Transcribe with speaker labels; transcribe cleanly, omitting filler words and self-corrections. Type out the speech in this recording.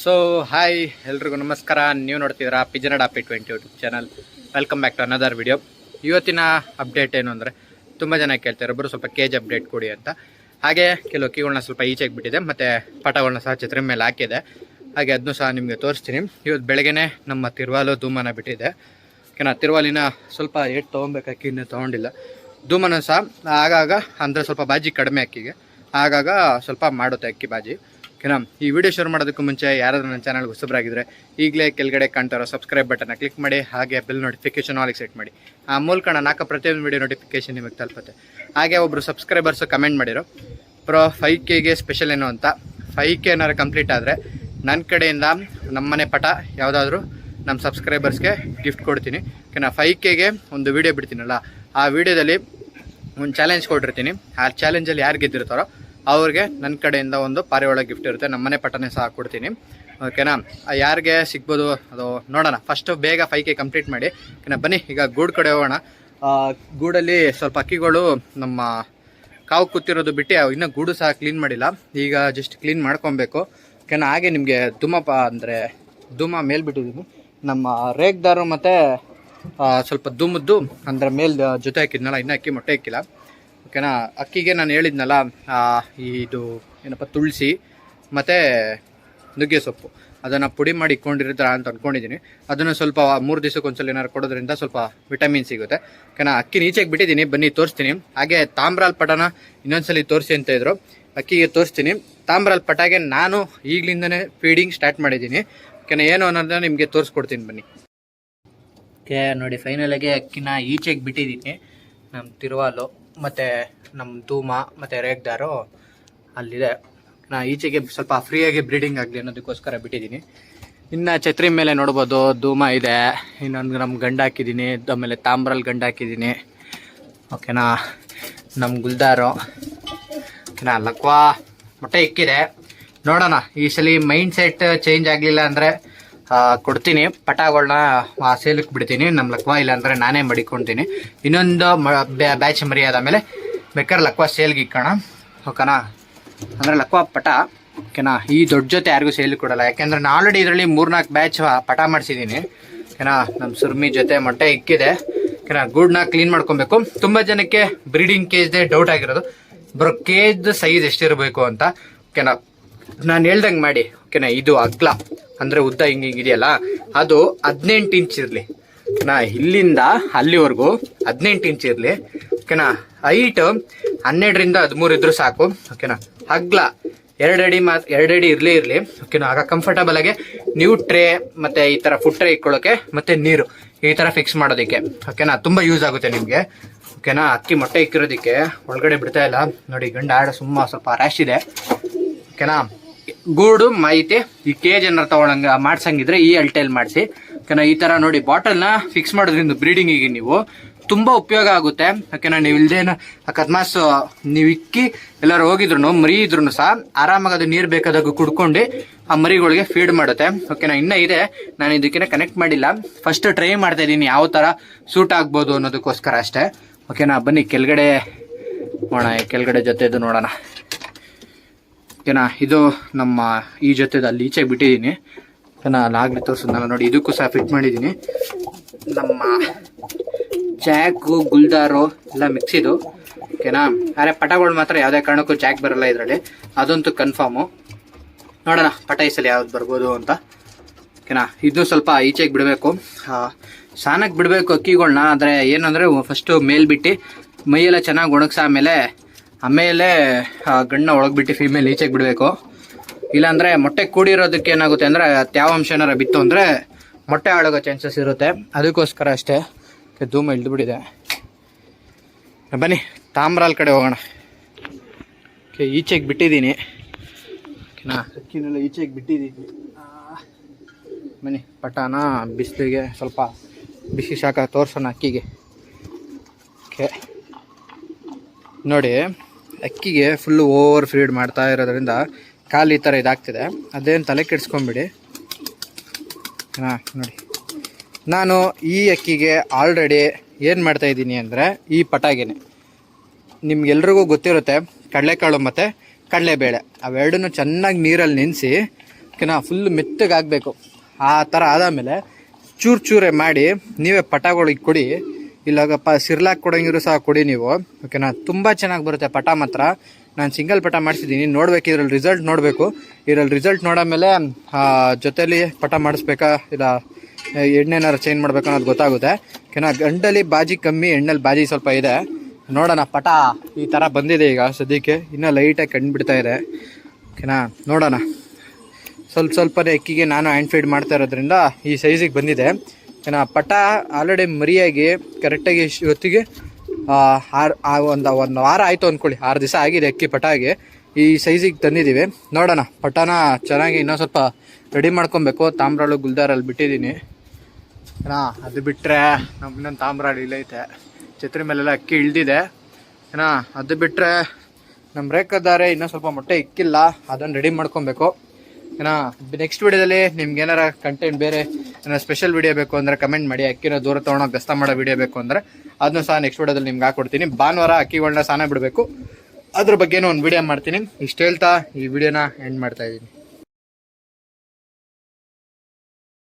Speaker 1: So hi ಎಲ್ರಿಗೂ ನಮಸ್ಕಾರ. ನೀವು ನೋಡ್ತಿದ್ದೀರಾ pigeon up 20 YouTube channel. Welcome back to another video. ಇವತ್ತಿನ ಅಪ್ಡೇಟ್ ಏನು ಅಂದರೆ, ತುಂಬ ಜನ ಕೇಳ್ತಾರೆ ಒಬ್ಬರು ಸ್ವಲ್ಪ ಕೇಜ್ ಅಪ್ಡೇಟ್ ಕೊಡಿ ಅಂತ. ಹಾಗೆ ಕೆಲವು ಅಕ್ಕಿಗಳನ್ನ ಸ್ವಲ್ಪ ಈಚೆಗೆ ಬಿಟ್ಟಿದೆ, ಮತ್ತು ಪಟಗಳನ್ನ ಸಹ ಛತ್ರಿ ಮೇಲೆ ಹಾಕಿದೆ. ಹಾಗೆ ಅದನ್ನು ಸಹ ನಿಮಗೆ ತೋರಿಸ್ತೀನಿ. ಇವತ್ತು ಬೆಳಗ್ಗೆನೇ ನಮ್ಮ ತಿರುವಾಲು ಧೂಮನ ಬಿಟ್ಟಿದೆ. ಓಕೆನಾ, ತಿರುವಾಲಿನ ಸ್ವಲ್ಪ ಏಟ್ ತೊಗೊಬೇಕು, ಅಕ್ಕಿನ ತೊಗೊಂಡಿಲ್ಲ. ಧೂಮನ ಸಹ ಆಗಾಗ ಅಂದರೆ ಸ್ವಲ್ಪ ಬಾಜಿ ಕಡಿಮೆ ಅಕ್ಕಿಗೆ, ಆಗಾಗ ಸ್ವಲ್ಪ ಮಾಡುತ್ತೆ ಅಕ್ಕಿ ಬಾಜಿ. ಓಕೆನಾ, ಈ ವಿಡಿಯೋ ಶುರು ಮಾಡೋದಕ್ಕೂ ಮುಂಚೆ ಯಾರಾದರೂ ನನ್ನ ಚಾನಲ್ಗೆ ಹೊಸಬರಾಗಿದ್ದರೆ ಈಗಲೇ ಕೆಳಗಡೆ ಕಾಣ್ತಾರೋ ಸಬ್ಸ್ಕ್ರೈಬ್ ಬಟನ್ನ ಕ್ಲಿಕ್ ಮಾಡಿ, ಹಾಗೆ ಬೆಲ್ ನೋಟಿಫಿಕೇಷನ್ ಆಲಿಗೆ ಸೆಟ್ ಮಾಡಿ. ಆ ಮೂಲಕ ನಾನು ಹಾಕೋ ಪ್ರತಿಯೊಂದು ವಿಡಿಯೋ ನೋಟಿಫಿಕೇಷನ್ ನಿಮಗೆ ತಲುಪುತ್ತೆ. ಹಾಗೆ ಒಬ್ಬರು ಸಬ್ಸ್ಕ್ರೈಬರ್ಸು ಕಮೆಂಟ್ ಮಾಡಿರೋ ಬ್ರೋ 5Kಗೆ ಸ್ಪೆಷಲ್ ಏನು ಅಂತ. 5K ಏನಾದ್ರು ಕಂಪ್ಲೀಟ್ ಆದರೆ ನನ್ನ ಕಡೆಯಿಂದ ನಮ್ಮನೆ ಪಟ ಯಾವುದಾದ್ರೂ ನಮ್ಮ ಸಬ್ಸ್ಕ್ರೈಬರ್ಸ್ಗೆ ಗಿಫ್ಟ್ ಕೊಡ್ತೀನಿ. ಓಕೆನಾ, 5Kಗೆ ಒಂದು ವಿಡಿಯೋ ಬಿಡ್ತೀನಲ್ಲ, ಆ ವಿಡಿಯೋದಲ್ಲಿ ಒಂದು ಚಾಲೆಂಜ್ ಕೊಟ್ಟಿರ್ತೀನಿ. ಆ ಚಾಲೆಂಜಲ್ಲಿ ಯಾರು ಗೆದ್ದಿರ್ತಾರೋ ಅವ್ರಿಗೆ ನನ್ನ ಕಡೆಯಿಂದ ಒಂದು ಪಾರಿವಾಳ ಗಿಫ್ಟ್ ಇರುತ್ತೆ. ನಮ್ಮನೆ ಪಟನೆ ಸಹ ಕೊಡ್ತೀನಿ. ಓಕೆನಾ, ಯಾರಿಗೆ ಸಿಗ್ಬೋದು ಅದು ನೋಡೋಣ. ಫಸ್ಟು ಬೇಗ 5K ಕಂಪ್ಲೀಟ್ ಮಾಡಿ. ಓಕೆನಾ, ಬನ್ನಿ ಈಗ ಗೂಡು ಕಡೆ ಹೋಗೋಣ. ಗೂಡಲ್ಲಿ ಸ್ವಲ್ಪ ಅಕ್ಕಿಗಳು ನಮ್ಮ ಕಾವು ಕೂತಿರೋದು ಬಿಟ್ಟು ಇನ್ನೂ ಗೂಡು ಸಹ ಕ್ಲೀನ್ ಮಾಡಿಲ್ಲ. ಈಗ ಜಸ್ಟ್ ಕ್ಲೀನ್ ಮಾಡ್ಕೊಬೇಕು. ಓಕೆನಾ, ಹಾಗೆ ನಿಮಗೆ ಧೂಮ ಮೇಲ್ ಬಿಟ್ಟಿದ್ದೀನಿ. ನಮ್ಮ ರೇಗ್ದಾರು ಮತ್ತು ಸ್ವಲ್ಪ ಧೂಮದ್ದು ಅಂದರೆ ಮೇಲ್ ಜೊತೆ ಹಾಕಿದ್ನಲ್ಲ, ಇನ್ನೂ ಅಕ್ಕಿ ಮೊಟ್ಟೆ ಹಾಕಿಲ್ಲ. ಓಕೆನಾ, ಅಕ್ಕಿಗೆ ನಾನು ಹೇಳಿದ್ನಲ್ಲ, ಇದು ಏನಪ್ಪ ತುಳಸಿ ಮತ್ತು ನುಗ್ಗೆ ಸೊಪ್ಪು ಅದನ್ನು ಪುಡಿ ಮಾಡಿ ಇಟ್ಕೊಂಡಿರ್ತಾರ ಅಂತ ಅಂದ್ಕೊಂಡಿದ್ದೀನಿ. ಅದನ್ನು ಸ್ವಲ್ಪ 3 ದಿವಸಕ್ಕೆ ಒಂದ್ಸಲ ಏನಾದ್ರು ಕೊಡೋದ್ರಿಂದ ಸ್ವಲ್ಪ ವಿಟಮಿನ್ ಸಿಗುತ್ತೆ. ಓಕೆನಾ, ಅಕ್ಕಿ ಈಚೆಗೆ ಬಿಟ್ಟಿದ್ದೀನಿ, ಬನ್ನಿ ತೋರಿಸ್ತೀನಿ. ಹಾಗೆ ತಾಮ್ರಾಲ್ ಪಟನ ಇನ್ನೊಂದ್ಸಲಿ ತೋರಿಸಿ ಅಂತ ಇದ್ರು, ಅಕ್ಕಿಗೆ ತೋರಿಸ್ತೀನಿ. ತಾಮ್ರಾಲ್ ಪಟಾಗೆ ನಾನು ಈಗಲಿಂದನೇ ಫೀಡಿಂಗ್ ಸ್ಟಾರ್ಟ್ ಮಾಡಿದ್ದೀನಿ. ಓಕೆನಾ, ಏನು ಅನ್ನೋದನ್ನ ನಿಮಗೆ ತೋರಿಸ್ಕೊಡ್ತೀನಿ ಬನ್ನಿ. ಓಕೆ ನೋಡಿ, ಫೈನಲಾಗಿ ಅಕ್ಕಿನ ಈಚೆಗೆ ಬಿಟ್ಟಿದ್ದೀನಿ. ನಮ್ಮ ತಿರುವಾಲು ಮತ್ತು ನಮ್ಮ ಧೂಮ ಮತ್ತು ರೇಗ್ದಾರು ಅಲ್ಲಿದೆ. ನಾ ಈಚೆಗೆ ಸ್ವಲ್ಪ ಫ್ರೀಯಾಗಿ ಬ್ರೀಡಿಂಗ್ ಆಗಲಿ ಅನ್ನೋದಕ್ಕೋಸ್ಕರ ಬಿಟ್ಟಿದ್ದೀನಿ. ಇನ್ನು ಛತ್ರಿ ಮೇಲೆ ನೋಡ್ಬೋದು ಧೂಮ ಇದೆ, ಇನ್ನೊಂದು ನಮ್ಮ ಗಂಡು ಹಾಕಿದ್ದೀನಿ, ಆಮೇಲೆ ತಾಮ್ರಲ್ಲಿ ಗಂಡು ಹಾಕಿದ್ದೀನಿ. ಓಕೆನಾ, ನಮ್ಮ ಗುಲ್ದಾರು. ಓಕೆನಾ, ಲಕ್ವಾ ಮೊಟ್ಟೆ ಇಕ್ಕಿದೆ. ನೋಡೋಣ, ಈ ಸಲ ಮೈಂಡ್ ಸೆಟ್ ಚೇಂಜ್ ಆಗಲಿಲ್ಲ ಅಂದರೆ ಕೊಡ್ತೀನಿ, ಪಟಾಗಳನ್ನ ಸೇಲಕ್ಕೆ ಬಿಡ್ತೀನಿ. ನಮ್ಮ ಲಕ್ವಾ ಇಲ್ಲ ಅಂದರೆ ನಾನೇ ಮಡಿಕೊಳ್ತೀನಿ. ಇನ್ನೊಂದು ಬ್ಯಾಚ್ ಮರಿ ಆದಮೇಲೆ ಬೇಕಾದ್ರೆ ಲಕ್ವಾ ಸೇಲ್ಗೆ ಇಕ್ಕೋಣ. ಓಕೆನಾ, ಅಂದರೆ ಲಕ್ವಾ ಪಟ. ಓಕೆನಾ, ಈ ದೊಡ್ಡ ಜೊತೆ ಯಾರಿಗೂ ಸೇಲಿಗೆ ಕೊಡಲ್ಲ, ಯಾಕೆಂದರೆ ನಾನು ಆಲ್ರೆಡಿ ಇದರಲ್ಲಿ 3-4 ಬ್ಯಾಚ್ ಪಟ ಮಾಡಿಸಿದ್ದೀನಿ. ಓಕೆನಾ, ನಮ್ಮ ಸುರ್ಮಿ ಜೊತೆ ಮೊಟ್ಟೆ ಇಕ್ಕಿದೆ. ಓಕೆನಾ, ಗೂಡನ್ನ ಕ್ಲೀನ್ ಮಾಡ್ಕೊಬೇಕು. ತುಂಬ ಜನಕ್ಕೆ ಬ್ರೀಡಿಂಗ್ ಕೇಜ್ದೇ ಡೌಟ್ ಆಗಿರೋದು, ಬರೋ ಕೇಜ್ ಸೈಜ್ ಎಷ್ಟಿರಬೇಕು ಅಂತ. ಓಕೆನಾ, ನಾನು ಹೇಳ್ದಂಗೆ ಮಾಡಿ. ಓಕೆನಾ, ಇದು ಅಗ್ಲ ಅಂದರೆ ಉದ್ದ ಹಿಂಗಿದೆಯಲ್ಲ, ಅದು 18 ಇಂಚ್ ಇರಲಿ. ಓಕೆನಾ, ಇಲ್ಲಿಂದ ಅಲ್ಲಿವರೆಗೂ 18 ಇಂಚ್ ಇರಲಿ. ಓಕೆನಾ, ಹೈಟ್ 12ರಿಂದ 13 ಇದ್ರೂ ಸಾಕು. ಓಕೆನಾ, ಅಗ್ಲ 2 ಅಡಿ ಇರಲಿ. ಓಕೆನಾ, ಆಗ ಕಂಫರ್ಟಬಲ್ ಆಗಿ ನೀವು ಟ್ರೇ ಮತ್ತು ಈ ಥರ ಫುಡ್ ಟ್ರೇ ಇಟ್ಕೊಳ್ಳೋಕೆ ಮತ್ತು ನೀರು ಈ ಥರ ಫಿಕ್ಸ್ ಮಾಡೋದಕ್ಕೆ. ಓಕೆನಾ, ತುಂಬ ಯೂಸ್ ಆಗುತ್ತೆ ನಿಮಗೆ. ಓಕೆನಾ, ಅಕ್ಕಿ ಮೊಟ್ಟೆ ಇಕ್ಕಿರೋದಕ್ಕೆ ಒಳಗಡೆ ಬಿಡ್ತಾ ಇಲ್ಲ ನೋಡಿ, ಗಂಡು ಆಡ ಸ್ವಲ್ಪ ರ್ಯಾಶ್ ಇದೆ. ಓಕೆನಾ, ಗೂಡು ಮಾಹಿತಿ ಈ ಕೇಜ್ ಏನಾರು ತಗೊಳಂಗ ಮಾಡ್ಸಂಗಿದ್ರೆ ಈ ಅಲ್ಟೈಲ್ ಮಾಡಿಸಿ. ಓಕೆನಾ, ಈ ಥರ ನೋಡಿ ಬಾಟಲ್ನ ಫಿಕ್ಸ್ ಮಾಡೋದ್ರಿಂದ ಬ್ರೀಡಿಂಗಿಗೆ ನೀವು ತುಂಬ ಉಪಯೋಗ ಆಗುತ್ತೆ. ಓಕೆನಾ, ನೀವು ಇಲ್ದೇನು ಅಕಸ್ಮಾತ್ ನೀವು ಇಕ್ಕಿ ಎಲ್ಲರೂ ಹೋಗಿದ್ರು ಮರಿ ಇದ್ರು ಸಹ ಆರಾಮಾಗಿ ಅದು ನೀರು ಬೇಕಾದಾಗ ಕುಡ್ಕೊಂಡು ಆ ಮರಿಗಳಿಗೆ ಫೀಡ್ ಮಾಡುತ್ತೆ. ಓಕೆನಾ, ಇನ್ನೂ ಇದೆ, ನಾನು ಇದಕ್ಕೆ ಕನೆಕ್ಟ್ ಮಾಡಿಲ್ಲ. ಫಸ್ಟ್ ಟ್ರೈ ಮಾಡ್ತಾ ಇದ್ದೀನಿ ಯಾವ ಥರ ಸೂಟ್ ಆಗ್ಬೋದು ಅನ್ನೋದಕ್ಕೋಸ್ಕರ ಅಷ್ಟೇ. ಓಕೆನಾ, ಬನ್ನಿ ಕೆಳಗಡೆ ನೋಡೋಣ, ಕೆಳಗಡೆ ಜೊತೆದು ನೋಡೋಣ. ಓಕೆನಾ, ಇದು ನಮ್ಮ ಈ ಜೊತೆದು ಅಲ್ಲಿ ಈಚೆಗೆ ಬಿಟ್ಟಿದ್ದೀನಿ. ಓಕೆನಾ, ಅಲ್ಲಿ ಆಗಲಿ ತೋರಿಸಿದ್ನಲ್ಲ ನೋಡಿ, ಇದಕ್ಕೂ ಸಹ ಫಿಟ್ ಮಾಡಿದ್ದೀನಿ. ನಮ್ಮ ಚಾಕು ಗುಲ್ದಾರು ಎಲ್ಲ ಮಿಕ್ಸಿದು. ಓಕೆನಾ, ಆದರೆ ಪಟಗಳು ಮಾತ್ರ ಯಾವುದೇ ಕಾರಣಕ್ಕೂ ಚಾಕ್ ಬರಲ್ಲ ಇದರಲ್ಲಿ, ಅದಂತೂ ಕನ್ಫರ್ಮು. ನೋಡೋಣ ಪಟ ಈ ಸಲ ಯಾವ್ದು ಬರ್ಬೋದು ಅಂತ. ಓಕೆನಾ, ಇದು ಸ್ವಲ್ಪ ಈಚೆಗೆ ಬಿಡಬೇಕು, ಸಾನಕ್ಕೆ ಬಿಡಬೇಕು ಅಕ್ಕಿಗಳನ್ನ. ಆದರೆ ಏನಂದರೆ ಫಸ್ಟು ಮೇಲ್ಬಿಟ್ಟು ಮೈಯೆಲ್ಲ ಚೆನ್ನಾಗಿ ಒಣಗಿಸ ಆಮೇಲೆ ಗಂಡನ್ನ ಒಳಗ್ಬಿಟ್ಟು ಫೀಮೇಲ್ ಈಚೆಗೆ ಬಿಡಬೇಕು. ಇಲ್ಲಾಂದರೆ ಮೊಟ್ಟೆ ಕೂಡಿರೋದಕ್ಕೆ ಏನಾಗುತ್ತೆ ಅಂದರೆ ತ್ಯಾವಾಂಶ ಏನಾರು ಬಿತ್ತು ಅಂದರೆ ಮೊಟ್ಟೆ ಹಾಳಾಗೋ ಚಾನ್ಸಸ್ ಇರುತ್ತೆ, ಅದಕ್ಕೋಸ್ಕರ ಅಷ್ಟೇ. ಧೂಮ ಇಳಿದು ಬಿಟ್ಟಿದೆ. ಬನ್ನಿ ತಾಮ್ರಾಲ್ ಕಡೆ ಹೋಗೋಣ. ಓಕೆ, ಈಚೆಗೆ ಬಿಟ್ಟಿದ್ದೀನಿ. ಓಕೆನಾ, ಅಕ್ಕಿನೆಲ್ಲ ಈಚೆಗೆ ಬಿಟ್ಟಿದ್ದೀನಿ. ಬನ್ನಿ ಪಟಾನ ಬಿಸಿಲಿಗೆ ಸ್ವಲ್ಪ ಬಿಸಿ ಶಾಖ ತೋರಿಸೋಣ ಅಕ್ಕಿಗೆ. ಓಕೆ ನೋಡಿ, ಅಕ್ಕಿಗೆ ಫುಲ್ಲು ಓವರ್ ಫೀಡ್ ಮಾಡ್ತಾ ಇರೋದ್ರಿಂದ ಕಾಲು ಈ ಥರ ಇದಾಗ್ತಿದೆ. ಅದೇನು ತಲೆ ಕೆಡಿಸ್ಕೊಂಬಿಡಿ. ಹಾಂ ನೋಡಿ, ನಾನು ಈ ಅಕ್ಕಿಗೆ ಆಲ್ರೆಡಿ ಏನು ಮಾಡ್ತಾಯಿದ್ದೀನಿ ಅಂದರೆ, ಈ ಪಟಾಗೆನೆ ನಿಮ್ಗೆಲ್ರಿಗೂ ಗೊತ್ತಿರುತ್ತೆ, ಕಡಲೆಕಾಳು ಮತ್ತು ಕಡಲೆಬೇಳೆ ಅವೆರಡನ್ನೂ ಚೆನ್ನಾಗಿ ನೀರಲ್ಲಿ ನೆನೆಸಿ ಓಕೆನಾ, ಫುಲ್ ಮೆತ್ತಗಾಗಬೇಕು. ಆ ಥರ ಆದಮೇಲೆ ಚೂರೇ ಮಾಡಿ ನೀವೇ ಪಟಾಗಳಿಗೆ ಕೊಡಿ. ಇಲ್ಲಾಗಪ್ಪ ಸಿರ್ಲಾಕ್ ಕೊಡೋಂಗಿರು ಸಹ ಕೊಡಿ ನೀವು, ಓಕೆನಾ. ತುಂಬ ಚೆನ್ನಾಗಿ ಬರುತ್ತೆ ಪಟ ಮಾತ್ರ. ನಾನು ಸಿಂಗಲ್ ಪಟ ಮಾಡಿಸಿದ್ದೀನಿ, ನೋಡ್ಬೇಕು ಇದ್ರಲ್ಲಿ ರಿಸಲ್ಟ್ ನೋಡಬೇಕು. ಇದರಲ್ಲಿ ರಿಸಲ್ಟ್ ನೋಡಾದ್ಮೇಲೆ ಜೊತೆಲಿ ಪಟ ಮಾಡಿಸ್ಬೇಕಾ ಇಲ್ಲ ಎಣ್ಣೆನಾರು ಚೇಂಜ್ ಮಾಡ್ಬೇಕು ಅನ್ನೋದು ಗೊತ್ತಾಗುತ್ತೆ, ಓಕೆನಾ. ಗಂಟಲಿ ಬಾಜಿ ಕಮ್ಮಿ, ಎಣ್ಣೆಲಿ ಬಾಜಿ ಸ್ವಲ್ಪ ಇದೆ. ನೋಡೋಣ, ಪಟ ಈ ಥರ ಬಂದಿದೆ ಈಗ ಸದ್ಯಕ್ಕೆ, ಇನ್ನೂ ಲೈಟಾಗಿ ಕಂಡುಬಿಡ್ತಾ ಇದೆ, ಓಕೆನಾ. ನೋಡೋಣ, ಸ್ವಲ್ಪನೇ ಅಕ್ಕಿಗೆ ನಾನು ಹ್ಯಾಂಡ್ ಫೀಡ್ ಮಾಡ್ತಾ ಇರೋದ್ರಿಂದ ಈ ಸೈಜಿಗೆ ಬಂದಿದೆ, ಓಕೆನಾ. ಪಟ ಆಲ್ರೆಡಿ ಮರಿಯಾಗಿ ಕರೆಕ್ಟಾಗಿ ಇವತ್ತಿಗೆ ಒಂದು ವಾರ ಆಯಿತು ಅಂದ್ಕೊಳ್ಳಿ, 6 ದಿವಸ ಆಗಿದೆ ಅಕ್ಕಿ ಪಟಾಗಿ ಈ ಸೈಜಿಗೆ ತಂದಿದ್ದೀವಿ. ನೋಡೋಣ, ಪಟಾನ ಚೆನ್ನಾಗಿ ಇನ್ನೊಂದು ಸ್ವಲ್ಪ ರೆಡಿ ಮಾಡ್ಕೊಬೇಕು. ತಾಮ್ರಾಳು ಗುಲ್ದಾರಲ್ಲಿ ಬಿಟ್ಟಿದ್ದೀನಿ, ಓಕೆನಾ. ಅದು ಬಿಟ್ಟರೆ ನಮ್ಮ ಇನ್ನೊಂದು ತಾಮ್ರಾಳು ಇಲ್ಲೈತೆ, ಛತ್ರಿ ಮೇಲೆಲ್ಲ ಅಕ್ಕಿ ಇಳ್ದಿದೆ, ಓಕೆನಾ. ಅದು ಬಿಟ್ಟರೆ ನಮ್ಮ ರೇಖದಾರೆ ಇನ್ನೂ ಸ್ವಲ್ಪ ಮೊಟ್ಟೆ ಇಕ್ಕಿಲ್ಲ, ಅದನ್ನು ರೆಡಿ ಮಾಡ್ಕೊಬೇಕು, ಓಕೆನಾ. ನೆಕ್ಸ್ಟ್ ವಿಡಿಯೋದಲ್ಲಿ ನಿಮ್ಗೆ ಏನಾರ ಕಂಟೆಂಟ್ ಬೇರೆ ಏನಾರು ಸ್ಪೆಷಲ್ ವಿಡಿಯೋ ಬೇಕು ಅಂದರೆ ಕಮೆಂಟ್ ಮಾಡಿ. ಅಕ್ಕಿನ ದೂರ ತೊಗೊಳೋಕೆ ಗಸ್ತ ಮಾಡೋ ವಿಡಿಯೋ ಬೇಕು ಅಂದರೆ ಅದನ್ನು ಸಹ ನೆಕ್ಸ್ಟ್ ವಿಡಿಯೋದಲ್ಲಿ ನಿಮ್ಗೆ ಹಾಕ್ಕೊಡ್ತೀನಿ. ಭಾನುವಾರ ಅಕ್ಕಿಗಳನ್ನ ಸ್ನಾನ ಬಿಡಬೇಕು, ಅದ್ರ ಬಗ್ಗೆನೂ ಒಂದು ವಿಡಿಯೋ ಮಾಡ್ತೀನಿ. ಇಷ್ಟು ಹೇಳ್ತಾ ಈ ವಿಡಿಯೋನ ಎಂಡ್ ಮಾಡ್ತಾಯಿದ್ದೀನಿ.